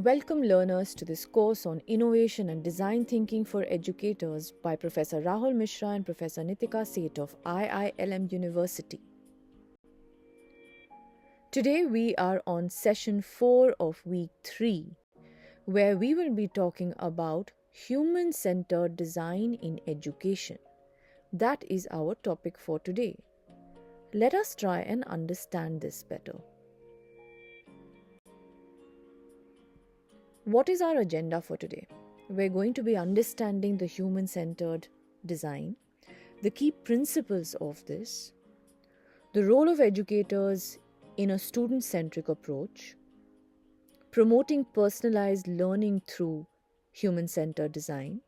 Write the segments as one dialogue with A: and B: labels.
A: Welcome learners to this course on Innovation and Design Thinking for Educators by Professor Rahul Mishra and Professor Nitika Seth of IILM University. Today we are on session 4 of week 3, where we will be talking about human-centered design in education. That is our topic for today. Let us try and understand this better. What is our agenda for today? We're going to be understanding the human-centered design, the key principles of this, the role of educators in a student-centric approach, promoting personalized learning through human-centered design,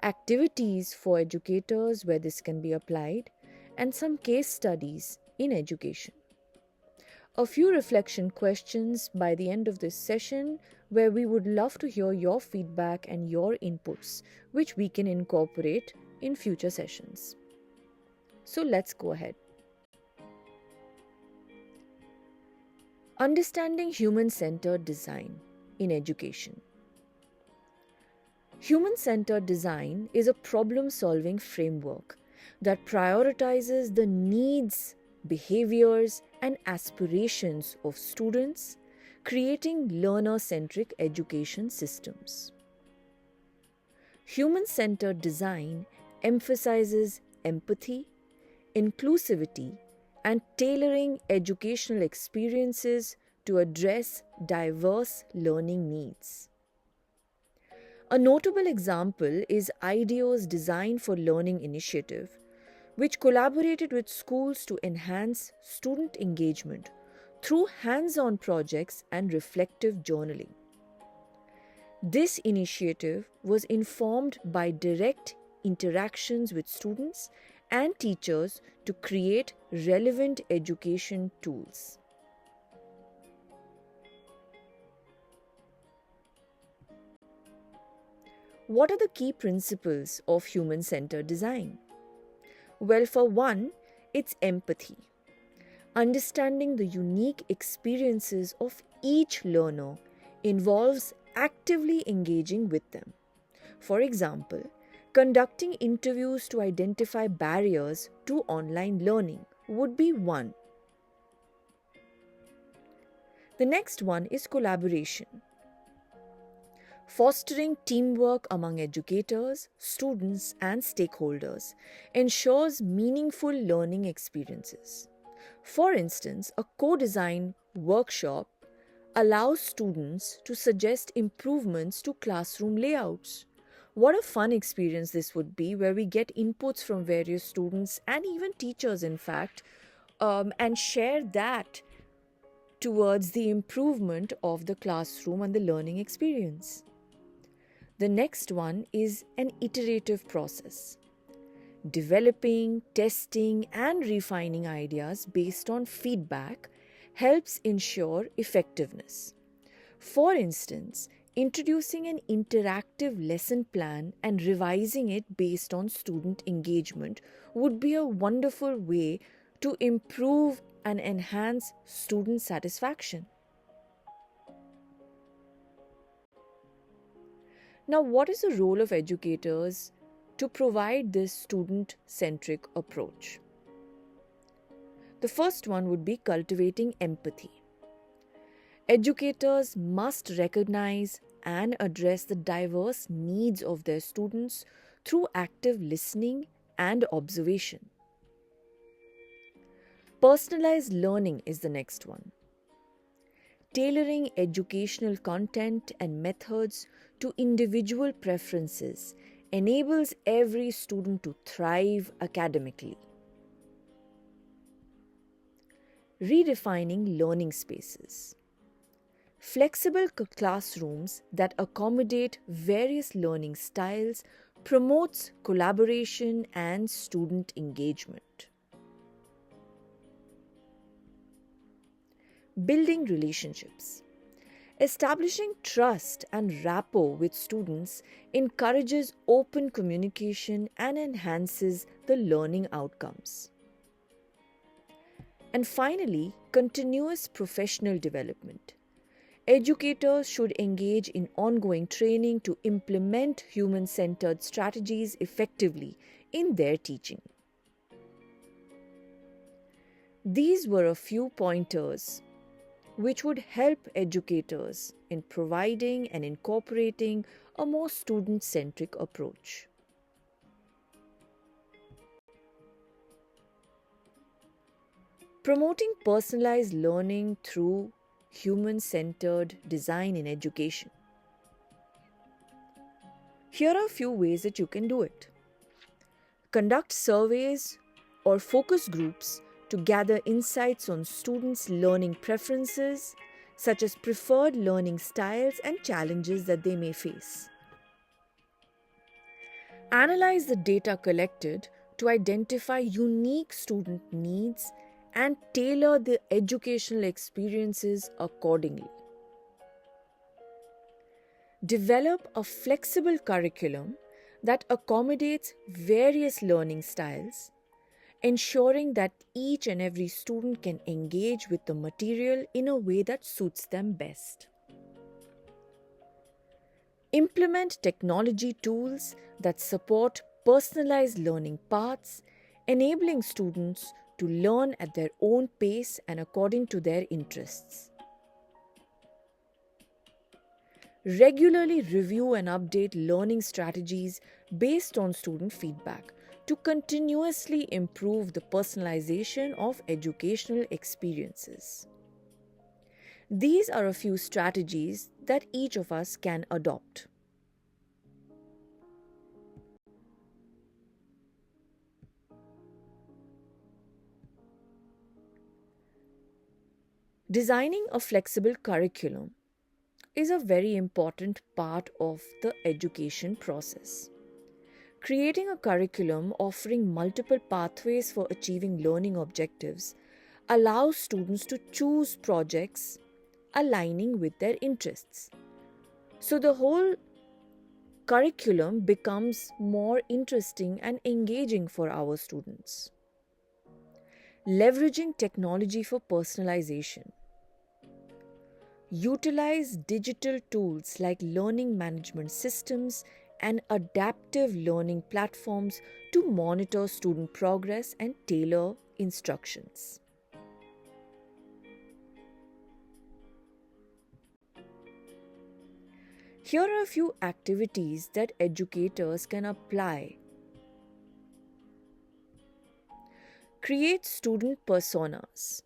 A: activities for educators where this can be applied, and some case studies in education. A few reflection questions by the end of this session where we would love to hear your feedback and your inputs, which we can incorporate in future sessions. So let's go ahead. Understanding human-centered design in education. Human-centered design is a problem-solving framework that prioritizes the needs, behaviors, and aspirations of students, creating learner-centric education systems. Human-centered design emphasizes empathy, inclusivity, and tailoring educational experiences to address diverse learning needs. A notable example is IDEO's Design for Learning initiative, which collaborated with schools to enhance student engagement through hands-on projects and reflective journaling. This initiative was informed by direct interactions with students and teachers to create relevant education tools. What are the key principles of human-centered design? Well, for one, it's empathy. Understanding the unique experiences of each learner involves actively engaging with them. For example, conducting interviews to identify barriers to online learning would be one. The next one is collaboration. Fostering teamwork among educators, students, and stakeholders ensures meaningful learning experiences. For instance, a co-design workshop allows students to suggest improvements to classroom layouts. What a fun experience this would be, where we get inputs from various students and even teachers, in fact, and share that towards the improvement of the classroom and the learning experience. The next one is an iterative process. Developing, testing, and refining ideas based on feedback helps ensure effectiveness. For instance, introducing an interactive lesson plan and revising it based on student engagement would be a wonderful way to improve and enhance student satisfaction. Now, what is the role of educators to provide this student-centric approach? The first one would be cultivating empathy. Educators must recognize and address the diverse needs of their students through active listening and observation. Personalized learning is the next one. Tailoring educational content and methods to individual preferences enables every student to thrive academically. Redefining learning spaces. Flexible classrooms that accommodate various learning styles promotes collaboration and student engagement. Building relationships. Establishing trust and rapport with students encourages open communication and enhances the learning outcomes. And finally, continuous professional development. Educators should engage in ongoing training to implement human-centered strategies effectively in their teaching. These were a few pointers which would help educators in providing and incorporating a more student-centric approach. Promoting personalized learning through human-centered design in education. Here are a few ways that you can do it. Conduct surveys or focus groups to gather insights on students' learning preferences, such as preferred learning styles and challenges that they may face. Analyze the data collected to identify unique student needs and tailor the educational experiences accordingly. Develop a flexible curriculum that accommodates various learning styles, ensuring that each and every student can engage with the material in a way that suits them best. Implement technology tools that support personalized learning paths, enabling students to learn at their own pace and according to their interests. Regularly review and update learning strategies based on student feedback to continuously improve the personalization of educational experiences. These are a few strategies that each of us can adopt. Designing a flexible curriculum is a very important part of the education process. Creating a curriculum offering multiple pathways for achieving learning objectives allows students to choose projects aligning with their interests. So the whole curriculum becomes more interesting and engaging for our students. Leveraging technology for personalization. Utilize digital tools like learning management systems and adaptive learning platforms to monitor student progress and tailor instructions. Here are a few activities that educators can apply. Create student personas.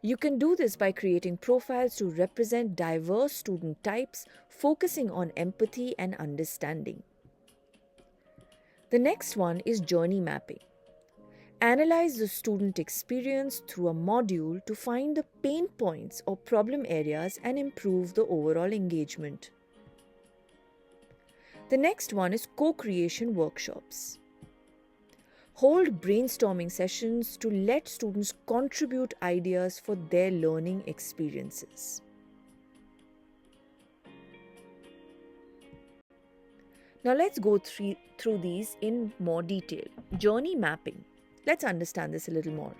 A: You can do this by creating profiles to represent diverse student types, focusing on empathy and understanding. The next one is journey mapping. Analyze the student experience through a module to find the pain points or problem areas and improve the overall engagement. The next one is co-creation workshops. Hold brainstorming sessions to let students contribute ideas for their learning experiences. Now let's go through these in more detail. Journey mapping. Let's understand this a little more.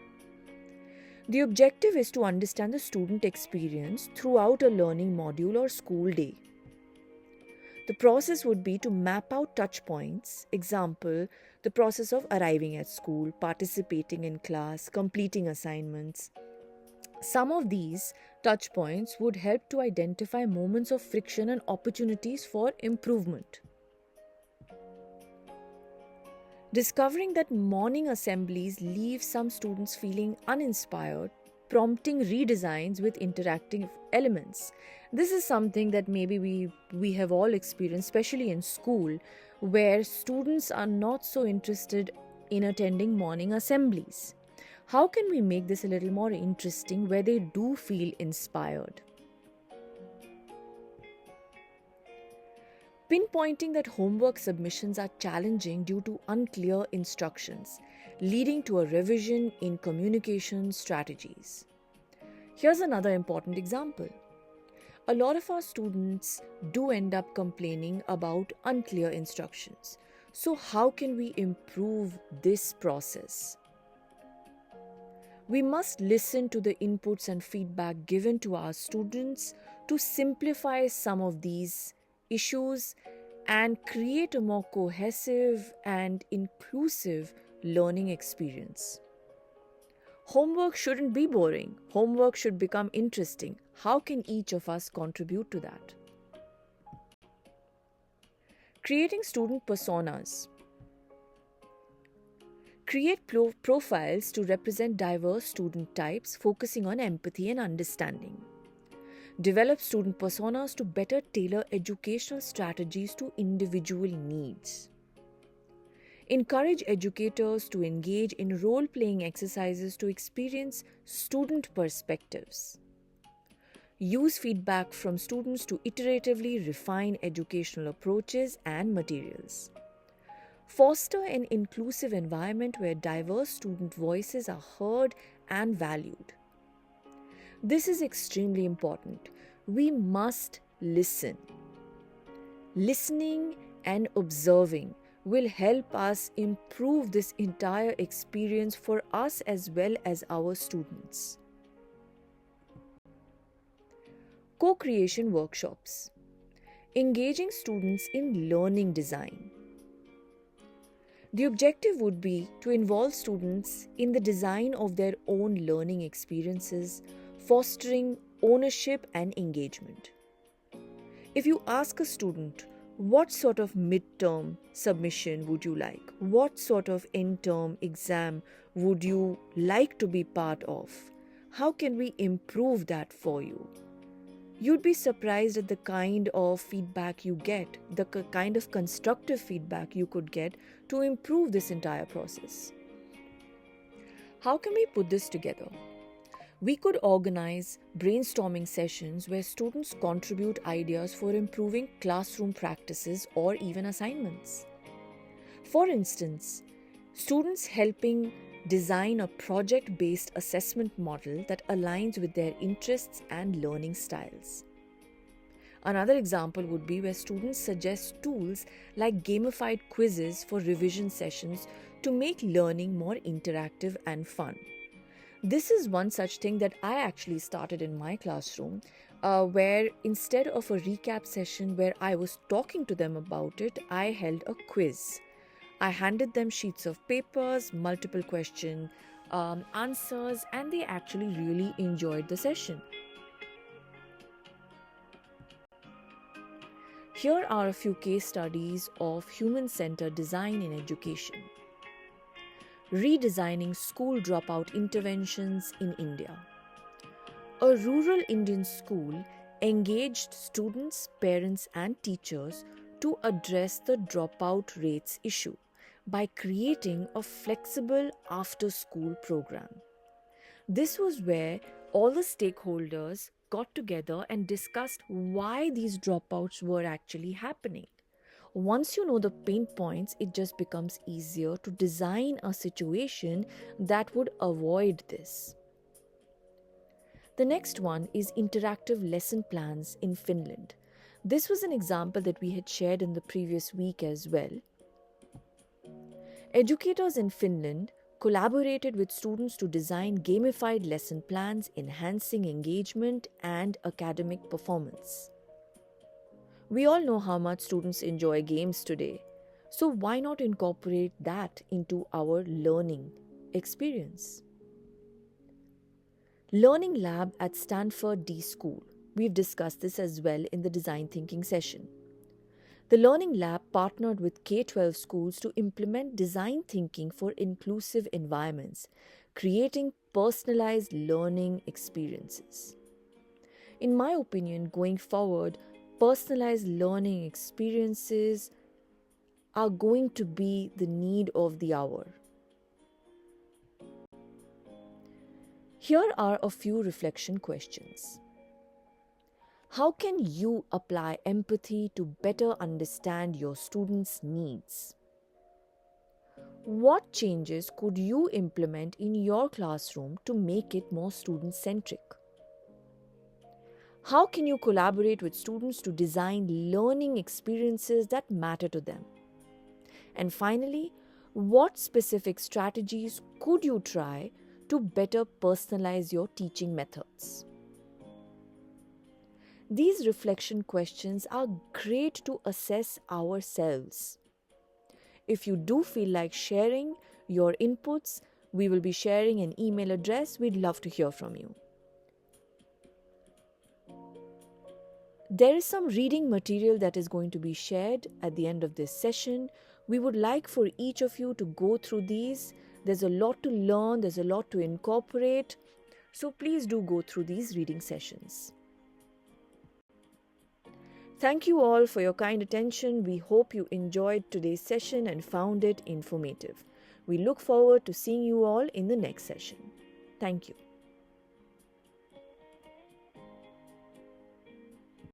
A: The objective is to understand the student experience throughout a learning module or school day. The process would be to map out touch points, example, the process of arriving at school, participating in class, completing assignments. Some of these touch points would help to identify moments of friction and opportunities for improvement. Discovering that morning assemblies leave some students feeling uninspired, prompting redesigns with interactive elements. This is something that maybe we have all experienced, especially in school, where students are not so interested in attending morning assemblies. How can we make this a little more interesting where they do feel inspired? Pinpointing that homework submissions are challenging due to unclear instructions, leading to a revision in communication strategies. Here's another important example. A lot of our students do end up complaining about unclear instructions. So how can we improve this process? We must listen to the inputs and feedback given to our students to simplify some of these issues and create a more cohesive and inclusive learning experience. Homework shouldn't be boring. Homework should become interesting. How can each of us contribute to that? Creating student personas. Create profiles to represent diverse student types, focusing on empathy and understanding. Develop student personas to better tailor educational strategies to individual needs. Encourage educators to engage in role-playing exercises to experience student perspectives. Use feedback from students to iteratively refine educational approaches and materials. Foster an inclusive environment where diverse student voices are heard and valued. This is extremely important. We must listen. Listening and observing will help us improve this entire experience for us as well as our students. Co-creation workshops. Engaging students in learning design. The objective would be to involve students in the design of their own learning experiences, fostering ownership and engagement. If you ask a student, what sort of midterm submission would you like? What sort of end-term exam would you like to be part of? How can we improve that for you? You'd be surprised at the kind of feedback you get, the kind of constructive feedback you could get to improve this entire process. How can we put this together? We could organize brainstorming sessions where students contribute ideas for improving classroom practices or even assignments. For instance, students helping design a project-based assessment model that aligns with their interests and learning styles. Another example would be where students suggest tools like gamified quizzes for revision sessions to make learning more interactive and fun. This is one such thing that I actually started in my classroom, where instead of a recap session where I was talking to them about it, I held a quiz. I handed them sheets of papers, multiple question answers, and they actually really enjoyed the session. Here are a few case studies of human-centered design in education. Redesigning school dropout interventions in India. A rural Indian school engaged students, parents, and teachers to address the dropout rates issue by creating a flexible after-school program. This was where all the stakeholders got together and discussed why these dropouts were actually happening. Once you know the pain points, it just becomes easier to design a situation that would avoid this. The next one is interactive lesson plans in Finland. This was an example that we had shared in the previous week as well. Educators in Finland collaborated with students to design gamified lesson plans, enhancing engagement and academic performance. We all know how much students enjoy games today, so why not incorporate that into our learning experience? Learning Lab at Stanford D School. We've discussed this as well in the design thinking session. The Learning Lab partnered with K-12 schools to implement design thinking for inclusive environments, creating personalized learning experiences. In my opinion, going forward, personalized learning experiences are going to be the need of the hour. Here are a few reflection questions. How can you apply empathy to better understand your students' needs? What changes could you implement in your classroom to make it more student-centric? How can you collaborate with students to design learning experiences that matter to them? And finally, what specific strategies could you try to better personalize your teaching methods. These reflection questions are great to assess ourselves. If you do feel like sharing your inputs, we will be sharing an email address. We'd love to hear from you. There is some reading material that is going to be shared at the end of this session. We would like for each of you to go through these. There's a lot to learn, there's a lot to incorporate. So please do go through these reading sessions. Thank you all for your kind attention. We hope you enjoyed today's session and found it informative. We look forward to seeing you all in the next session. Thank you.